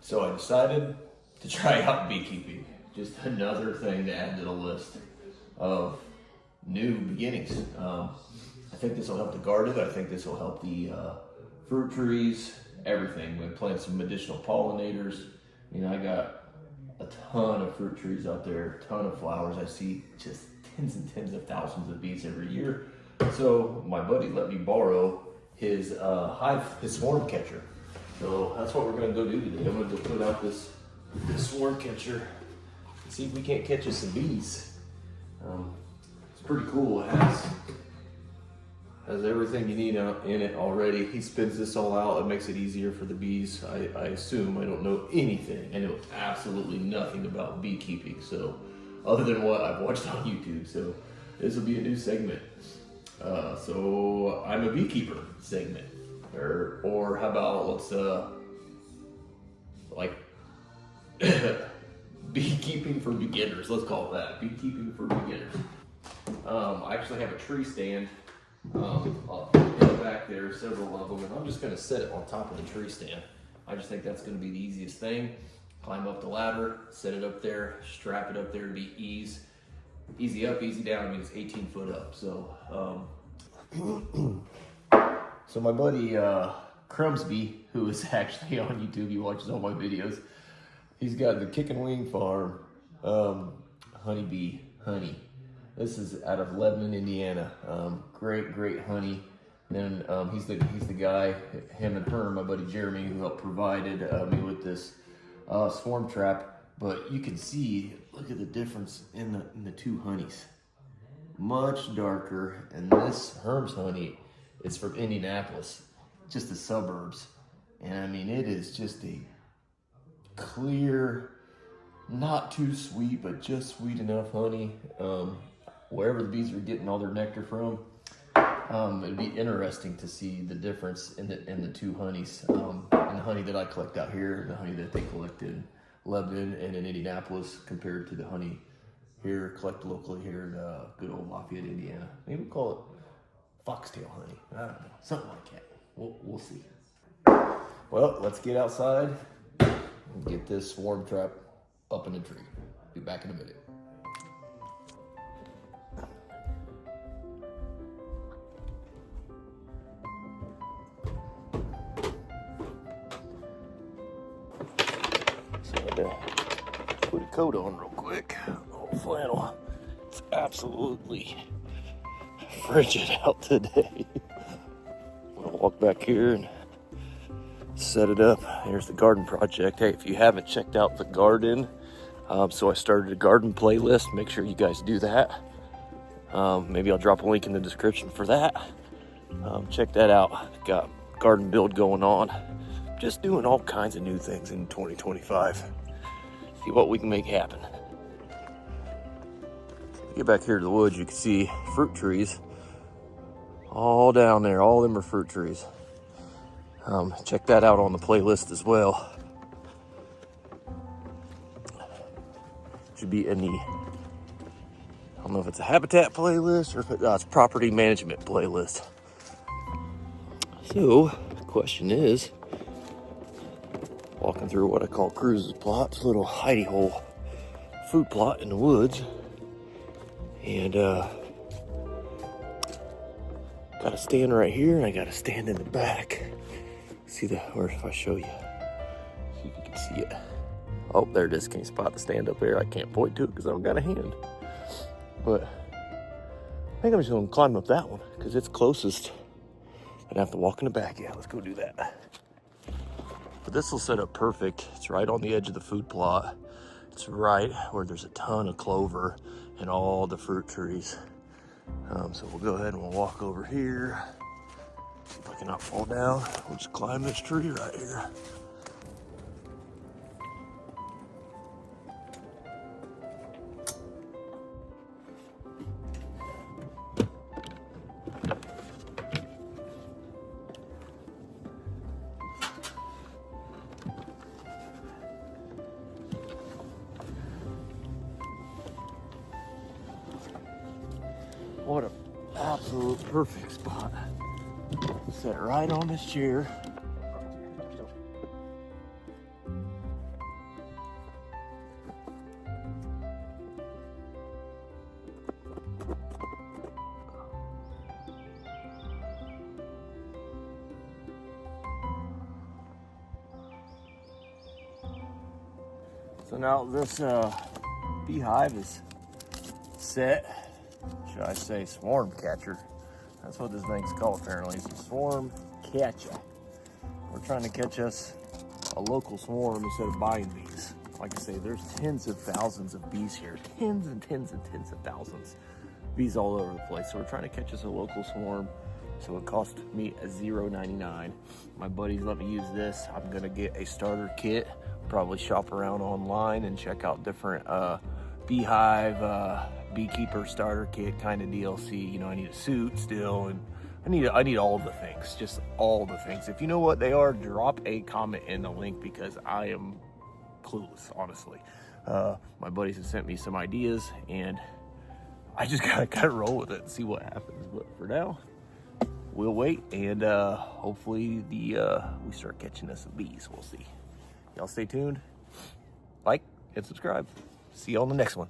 So I decided to try out beekeeping. Just another thing to add to the list of new beginnings. I think this will help the garden. I think this will help the fruit trees, everything. We plant some additional pollinators. I mean, I got a ton of fruit trees out there, a ton of flowers. I see just tens and tens of thousands of bees every year. So my buddy let me borrow his his swarm catcher. So that's what we're gonna go do today. I'm gonna go put out this swarm catcher and see if we can't catch us some bees. It's pretty cool. It has everything you need in it already. He spins this all out. It makes it easier for the bees. I assume. I don't know anything. I know absolutely nothing about beekeeping. So other than what I've watched on YouTube. So this will be a new segment. So I'm a beekeeper segment. Or how about let's like beekeeping for beginners. Let's call it that. Beekeeping for beginners. I actually have a tree stand up in the back there, several of them, and I'm just going to set it on top of the tree stand. I just think that's going to be the easiest thing. Climb up the ladder, set it up there, strap it up there to be easy up, easy down. I mean, it's 18 foot up. So, so my buddy Crumsby, who is actually on YouTube, he watches all my videos. He's got the Kick and Wing Farm honeybee honey. This is out of Lebanon, Indiana. Great honey. And he's the guy, him and her, my buddy Jeremy, who helped provided me with this swarm trap. But you can see, look at the difference in the two honeys. Much darker, and this Herm's honey is from Indianapolis, just the suburbs. And I mean, it is just a clear, not too sweet, but just sweet enough honey. Wherever the bees are getting all their nectar from, it'd be interesting to see the difference in the two honeys. And the honey that I collect out here, and the honey that they collect in Lebanon and in Indianapolis, compared to the honey here, collected locally here in good old Lafayette, Indiana. Maybe we'll call it foxtail honey. I don't know, something like that. We'll see. Well, let's get outside and get this swarm trap up in the tree. Be back in a minute. Put a coat on real quick. Old flannel. It's absolutely frigid out today. I'm gonna walk back here and set it up. Here's the garden project. Hey, if you haven't checked out the garden, so I started a garden playlist. Make sure you guys do that. Maybe I'll drop a link in the description for that. Check that out. Got garden build going on. Just doing all kinds of new things in 2025. See what we can make happen. Get back here to the woods, you can see fruit trees all down there. All of them are fruit trees. Check that out on the playlist as well. Should be in the, I don't know if it's a habitat playlist or if it's property management playlist. So the question is, walking through what I call Cruz's plot, this little hidey hole food plot in the woods, and got to stand right here, and I got to stand in the back. See or if I show you, see if you can see it. Oh, there it is. Can you spot the stand up there? I can't point to it because I don't got a hand. But I think I'm just going to climb up that one because it's closest. I'd have to walk in the back. Yeah, let's go do that. But this will set up perfect. It's right on the edge of the food plot. It's right where there's a ton of clover and all the fruit trees. So we'll go ahead and we'll walk over here. See if I cannot fall down. We'll just climb this tree right here. What an absolute perfect spot. Set right on this chair. So now this beehive is set, should I say swarm catcher. That's what this thing's called apparently. It's a swarm catcher. We're trying to catch us a local swarm instead of buying bees. Like I say, there's tens of thousands of bees here. Tens and tens and tens of thousands. Bees all over the place. So we're trying to catch us a local swarm. So it cost me $0.99. My buddies let me use this. I'm gonna get a starter kit, probably shop around online and check out different beehive, beekeeper starter kit kind of deal. See, you know, I need a suit still, and I need all the things, just all the things. If you know what they are, drop a comment in the link because I am clueless, honestly. My buddies have sent me some ideas and I just gotta roll with it and see what happens. But for now, we'll wait, and hopefully we start catching us some bees. We'll see. Y'all stay tuned, like, and subscribe. See you on the next one.